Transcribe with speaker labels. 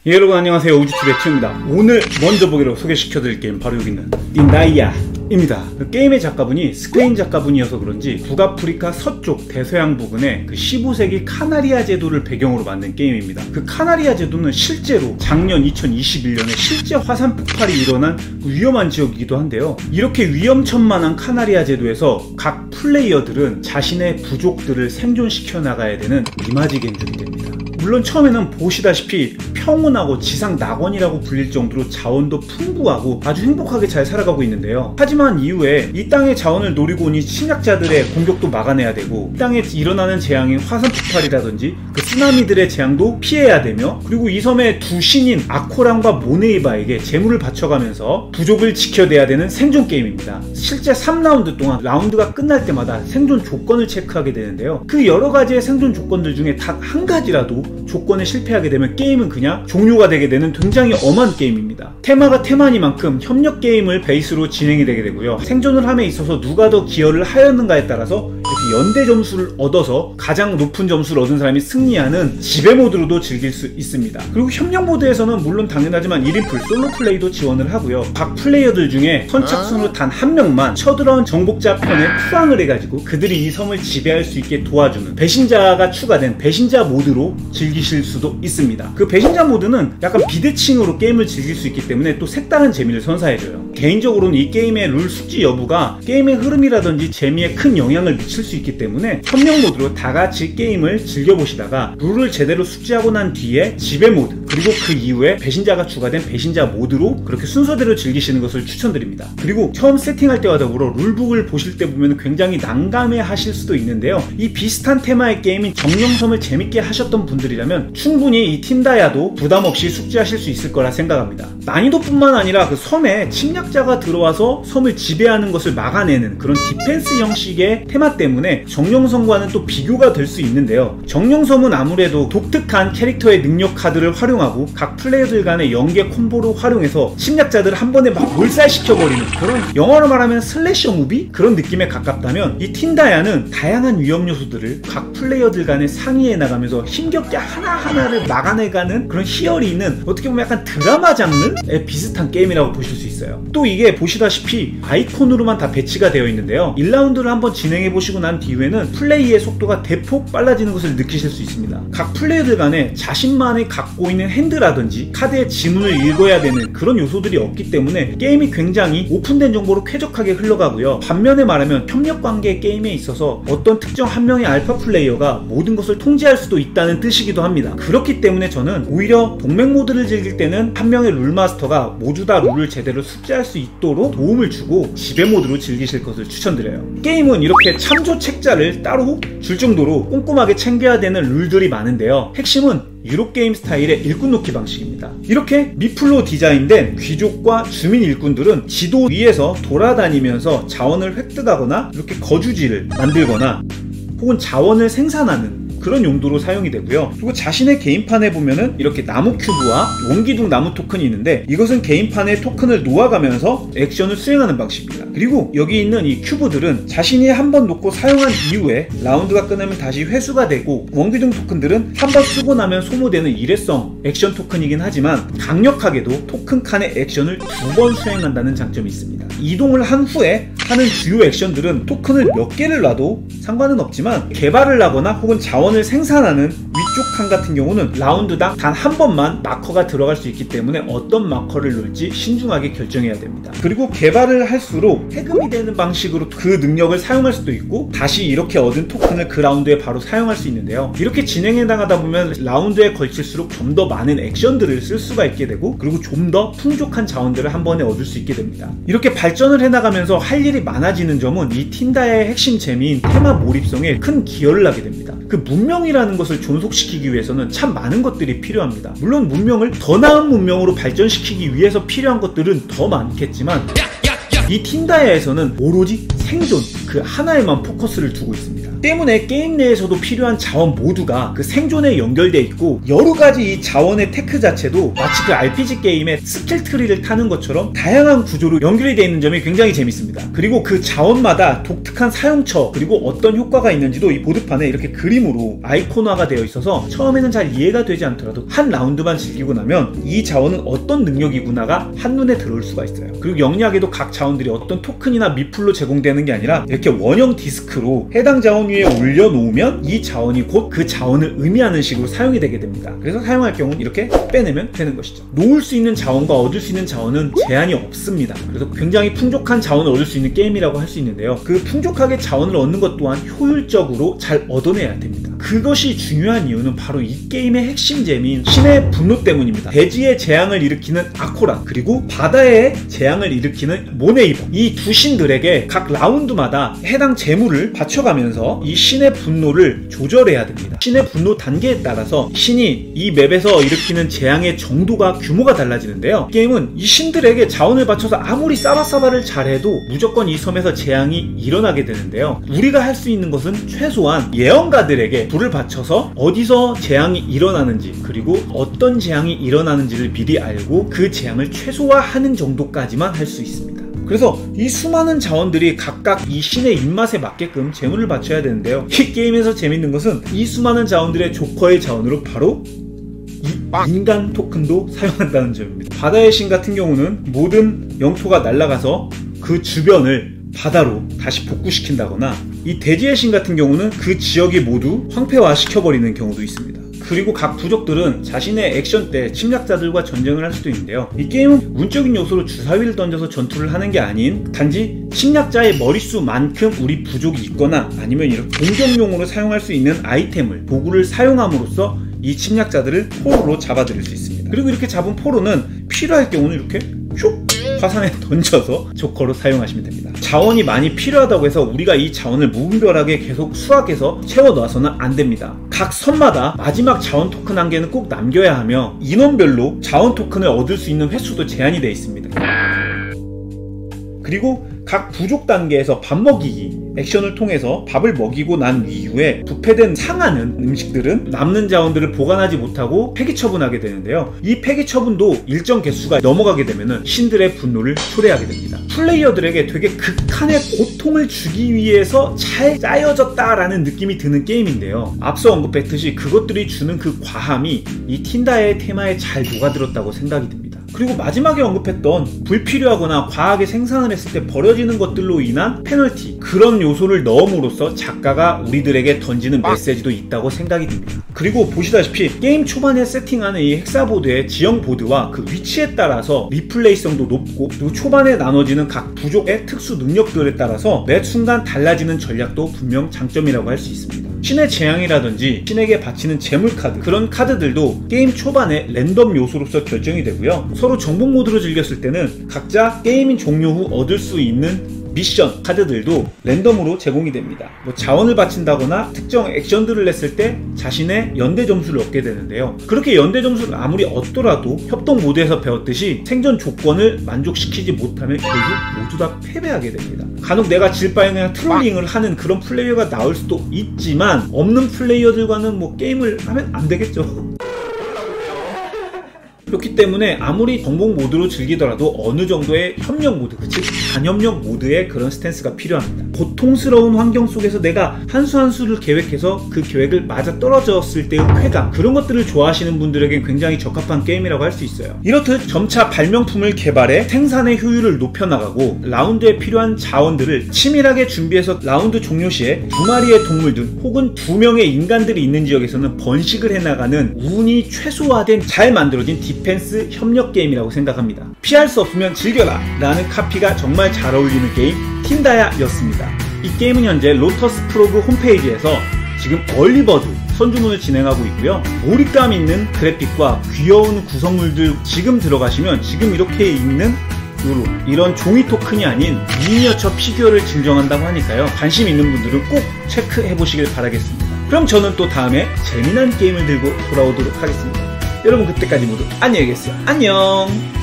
Speaker 1: 예, 여러분 안녕하세요. 우주TV의 치우입니다. 오늘 먼저 보기로 소개시켜드릴 게임 바로 여기 있는 틴다이아입니다. 그 게임의 작가분이 스페인 작가분이어서 그런지 북아프리카 서쪽 대서양 부근의 그 15세기 카나리아 제도를 배경으로 만든 게임입니다. 그 카나리아 제도는 실제로 작년 2021년에 실제 화산 폭발이 일어난 위험한 지역이기도 한데요. 이렇게 위험천만한 카나리아 제도에서 각 플레이어들은 자신의 부족들을 생존시켜 나가야 되는 이마지 갱들이 됩니다. 물론 처음에는 보시다시피 평온하고 지상 낙원이라고 불릴 정도로 자원도 풍부하고 아주 행복하게 잘 살아가고 있는데요. 하지만 이후에 이 땅의 자원을 노리고 온 이 침략자들의 공격도 막아내야 되고, 이 땅에 일어나는 재앙인 화산 폭발이라든지 그 쓰나미들의 재앙도 피해야 되며, 그리고 이 섬의 두 신인 아코랑과 모네이바에게 재물을 바쳐가면서 부족을 지켜내야 되는 생존 게임입니다. 실제 3라운드 동안 라운드가 끝날 때마다 생존 조건을 체크하게 되는데요. 그 여러 가지의 생존 조건들 중에 단 한 가지라도 조건에 실패하게 되면 게임은 그냥 종료가 되게 되는 굉장히 엄한 게임입니다. 테마가 테마니만큼 협력 게임을 베이스로 진행이 되게 되고요. 생존을 함에 있어서 누가 더 기여를 하였는가에 따라서 이렇게 연대 점수를 얻어서 가장 높은 점수를 얻은 사람이 승리하는 지배 모드로도 즐길 수 있습니다. 그리고 협력 모드에서는 물론 당연하지만 1인풀 솔로 플레이도 지원을 하고요. 각 플레이어들 중에 선착순으로 단 한 명만 쳐들어온 정복자 편에 투항을 해가지고 그들이 이 섬을 지배할 수 있게 도와주는 배신자가 추가된 배신자 모드로 즐기실 수도 있습니다. 그 배신자 모드는 약간 비대칭으로 게임을 즐길 수 있기 때문에 또 색다른 재미를 선사해줘요. 개인적으로는 이 게임의 룰 숙지 여부가 게임의 흐름이라든지 재미에 큰 영향을 미칠 수 있기 때문에 협력 모드로 다같이 게임을 즐겨보시다가 룰을 제대로 숙지하고 난 뒤에 지배 모드, 그리고 그 이후에 배신자가 추가된 배신자 모드로 그렇게 순서대로 즐기시는 것을 추천드립니다. 그리고 처음 세팅할 때와 더불어 룰북을 보실 때 보면 굉장히 난감해 하실 수도 있는데요. 이 비슷한 테마의 게임인 정령섬을 재밌게 하셨던 분들이라면 충분히 이 틴다야도 부담없이 숙지하실 수 있을 거라 생각합니다. 난이도뿐만 아니라 그 섬에 침략자가 들어와서 섬을 지배하는 것을 막아내는 그런 디펜스 형식의 테마 때문에 정령섬과는 또 비교가 될 수 있는데요. 정령섬은 아무래도 독특한 캐릭터의 능력 카드를 활용하고 각 플레이어들 간의 연계 콤보를 활용해서 침략자들을 한 번에 막 몰살시켜버리는 그런, 영어로 말하면 슬래셔 무비? 그런 느낌에 가깝다면, 이 틴다야는 다양한 위험 요소들을 각 플레이어들 간에 상의해 나가면서 힘겹게 하나하나를 막아내가는 그런 희열이 있는, 어떻게 보면 약간 드라마 장르에 비슷한 게임이라고 보실 수 있어요. 또 이게 보시다시피 아이콘으로만 다 배치가 되어 있는데요. 1라운드를 한번 진행해 보시고 난 뒤에는 플레이의 속도가 대폭 빨라지는 것을 느끼실 수 있습니다. 각 플레이어들 간에 자신만이 갖고 있는 핸드라든지 카드의 지문을 읽어야 되는 그런 요소들이 없기 때문에 게임이 굉장히 오픈된 정보로 쾌적하게 흘러가고요. 반면에 말하면 협력관계 게임에 있어서 어떤 특정 한 명의 알파 플레이어가 모든 것을 통제할 수도 있다는 뜻이기도 합니다. 그렇기 때문에 저는 오히려 동맹 모드를 즐길 때는 한 명의 룰마스터가 모두 다 룰을 제대로 숙지할 수 있도록 도움을 주고 지배 모드로 즐기실 것을 추천드려요. 게임은 이렇게 참조 책자를 따로 줄 정도로 꼼꼼하게 챙겨야 되는 룰들이 많은데요. 핵심은 유로게임 스타일의 일꾼 놓기 방식입니다. 이렇게 미플로 디자인된 귀족과 주민 일꾼들은 지도 위에서 돌아다니면서 자원을 획득하거나 이렇게 거주지를 만들거나 혹은 자원을 생산하는 그런 용도로 사용이 되고요. 그리고 자신의 게임판에 보면은 이렇게 나무 큐브와 원기둥 나무 토큰이 있는데, 이것은 게임판에 토큰을 놓아가면서 액션을 수행하는 방식입니다. 그리고 여기 있는 이 큐브들은 자신이 한번 놓고 사용한 이후에 라운드가 끝나면 다시 회수가 되고, 원기둥 토큰들은 한번 쓰고 나면 소모되는 일회성 액션 토큰이긴 하지만 강력하게도 토큰 칸의 액션을 2번 수행한다는 장점이 있습니다. 이동을 한 후에 하는 주요 액션들은 토큰을 몇 개를 놔도 상관은 없지만, 개발을 하거나 혹은 자원을 생산하는 위쪽 칸 같은 경우는 라운드당 단 한 번만 마커가 들어갈 수 있기 때문에 어떤 마커를 놓을지 신중하게 결정해야 됩니다. 그리고 개발을 할수록 해금이 되는 방식으로 그 능력을 사용할 수도 있고, 다시 이렇게 얻은 토큰을 그 라운드에 바로 사용할 수 있는데요. 이렇게 진행해 나가다 보면 라운드에 걸칠수록 좀 더 많은 액션들을 쓸 수가 있게 되고, 그리고 좀 더 풍족한 자원들을 한 번에 얻을 수 있게 됩니다. 이렇게 발전을 해나가면서 할 일이 많아지는 점은 이 틴다의 핵심 재미인 테마 몰입성에 큰 기여를 하게 됩니다. 그 문명이라는 것을 존속시키기 위해서는 참 많은 것들이 필요합니다. 물론 문명을 더 나은 문명으로 발전시키기 위해서 필요한 것들은 더 많겠지만, 이 틴다야에서는 오로지 생존 그 하나에만 포커스를 두고 있습니다. 때문에 게임 내에서도 필요한 자원 모두가 그 생존에 연결돼 있고, 여러가지 이 자원의 테크 자체도 마치 그 RPG 게임의 스킬 트리를 타는 것처럼 다양한 구조로 연결이 되어 있는 점이 굉장히 재밌습니다. 그리고 그 자원마다 독특한 사용처, 그리고 어떤 효과가 있는지도 이 보드판에 이렇게 그림으로 아이콘화가 되어 있어서 처음에는 잘 이해가 되지 않더라도 한 라운드만 즐기고 나면 이 자원은 어떤 능력이구나가 한눈에 들어올 수가 있어요. 그리고 영리하게도 각 자원들이 어떤 토큰이나 미풀로 제공되는 게 아니라 이렇게 원형 디스크로 해당 자원 위에 올려놓으면 이 자원이 곧 그 자원을 의미하는 식으로 사용이 되게 됩니다. 그래서 사용할 경우는 이렇게 빼내면 되는 것이죠. 놓을 수 있는 자원과 얻을 수 있는 자원은 제한이 없습니다. 그래서 굉장히 풍족한 자원을 얻을 수 있는 게임이라고 할 수 있는데요. 그 풍족하게 자원을 얻는 것 또한 효율적으로 잘 얻어내야 됩니다. 그것이 중요한 이유는 바로 이 게임의 핵심잼인 신의 분노 때문입니다. 대지의 재앙을 일으키는 아코라, 그리고 바다의 재앙을 일으키는 모네이버, 이 두 신들에게 각 라운드마다 해당 재물을 바쳐가면서 이 신의 분노를 조절해야 됩니다. 신의 분노 단계에 따라서 신이 이 맵에서 일으키는 재앙의 정도가 규모가 달라지는데요. 게임은 이 신들에게 자원을 바쳐서 아무리 싸바싸바를 잘해도 무조건 이 섬에서 재앙이 일어나게 되는데요. 우리가 할 수 있는 것은 최소한 예언가들에게 불을 바쳐서 어디서 재앙이 일어나는지, 그리고 어떤 재앙이 일어나는지를 미리 알고 그 재앙을 최소화하는 정도까지만 할 수 있습니다. 그래서 이 수많은 자원들이 각각 이 신의 입맛에 맞게끔 재물을 바쳐야 되는데요. 이 게임에서 재밌는 것은 이 수많은 자원들의 조커의 자원으로 바로 이 인간 토큰도 사용한다는 점입니다. 바다의 신 같은 경우는 모든 영토가 날아가서 그 주변을 바다로 다시 복구시킨다거나, 이 대지의 신 같은 경우는 그 지역이 모두 황폐화 시켜버리는 경우도 있습니다. 그리고 각 부족들은 자신의 액션 때 침략자들과 전쟁을 할 수도 있는데요. 이 게임은 운적인 요소로 주사위를 던져서 전투를 하는 게 아닌 단지 침략자의 머릿수만큼 우리 부족이 있거나 아니면 이렇게 공격용으로 사용할 수 있는 아이템을, 도구를 사용함으로써 이 침략자들을 포로로 잡아들일 수 있습니다. 그리고 이렇게 잡은 포로는 필요할 경우는 이렇게 슉 화산에 던져서 조커로 사용하시면 됩니다. 자원이 많이 필요하다고 해서 우리가 이 자원을 무분별하게 계속 수확해서 채워넣어서는 안 됩니다. 각 섬마다 마지막 자원 토큰 한 개는 꼭 남겨야 하며, 인원별로 자원 토큰을 얻을 수 있는 횟수도 제한이 되어 있습니다. 그리고 각 부족 단계에서 밥 먹이기 액션을 통해서 밥을 먹이고 난 이후에 부패된 상하는 음식들은 남는 자원들을 보관하지 못하고 폐기 처분하게 되는데요. 이 폐기 처분도 일정 개수가 넘어가게 되면 신들의 분노를 초래하게 됩니다. 플레이어들에게 되게 극한의 고통을 주기 위해서 잘 짜여졌다라는 느낌이 드는 게임인데요. 앞서 언급했듯이 그것들이 주는 그 과함이 이 틴다의 테마에 잘 녹아들었다고 생각이 듭니다. 그리고 마지막에 언급했던 불필요하거나 과하게 생산을 했을 때 버려지는 것들로 인한 페널티, 그런 요소를 넣음으로써 작가가 우리들에게 던지는 메시지도 있다고 생각이 듭니다. 그리고 보시다시피 게임 초반에 세팅하는 이 헥사보드의 지형 보드와 그 위치에 따라서 리플레이성도 높고, 그리고 초반에 나눠지는 각 부족의 특수 능력들에 따라서 매 순간 달라지는 전략도 분명 장점이라고 할 수 있습니다. 신의 재앙이라든지 신에게 바치는 재물카드, 그런 카드들도 게임 초반에 랜덤 요소로서 결정이 되고요. 서로 정복 모드로 즐겼을 때는 각자 게임인 종료 후 얻을 수 있는 미션 카드들도 랜덤으로 제공이 됩니다. 자원을 바친다거나 특정 액션들을 했을 때 자신의 연대 점수를 얻게 되는데요. 그렇게 연대 점수를 아무리 얻더라도 협동 모드에서 배웠듯이 생존 조건을 만족시키지 못하면 결국 모두 다 패배하게 됩니다. 간혹 내가 질 바에 그냥 트롤링을 하는 그런 플레이어가 나올 수도 있지만, 없는 플레이어들과는 게임을 하면 안 되겠죠. 그렇기 때문에 아무리 정복 모드로 즐기더라도 어느 정도의 협력 모드, 즉 단협력 모드의 그런 스탠스가 필요합니다. 고통스러운 환경 속에서 내가 한 수 한 수를 계획해서 그 계획을 맞아 떨어졌을 때의 쾌감, 그런 것들을 좋아하시는 분들에겐 굉장히 적합한 게임이라고 할 수 있어요. 이렇듯 점차 발명품을 개발해 생산의 효율을 높여나가고, 라운드에 필요한 자원들을 치밀하게 준비해서 라운드 종료 시에 2마리의 동물들 혹은 2명의 인간들이 있는 지역에서는 번식을 해나가는 운이 최소화된 잘 만들어진 디펜스 협력 게임이라고 생각합니다. 피할 수 없으면 즐겨라 라는 카피가 정말 잘 어울리는 게임 틴다야 였습니다. 이 게임은 현재 로터스 프로그 홈페이지에서 지금 얼리버드 선주문을 진행하고 있고요. 몰입감 있는 그래픽과 귀여운 구성물들 지금 들어가시면 지금 이렇게 있는 이런 종이 토큰이 아닌 미니어처 피규어를 증정한다고 하니까요. 관심 있는 분들은 꼭 체크해 보시길 바라겠습니다. 그럼 저는 또 다음에 재미난 게임을 들고 돌아오도록 하겠습니다. 여러분 그때까지 모두 안녕히 계세요. 안녕.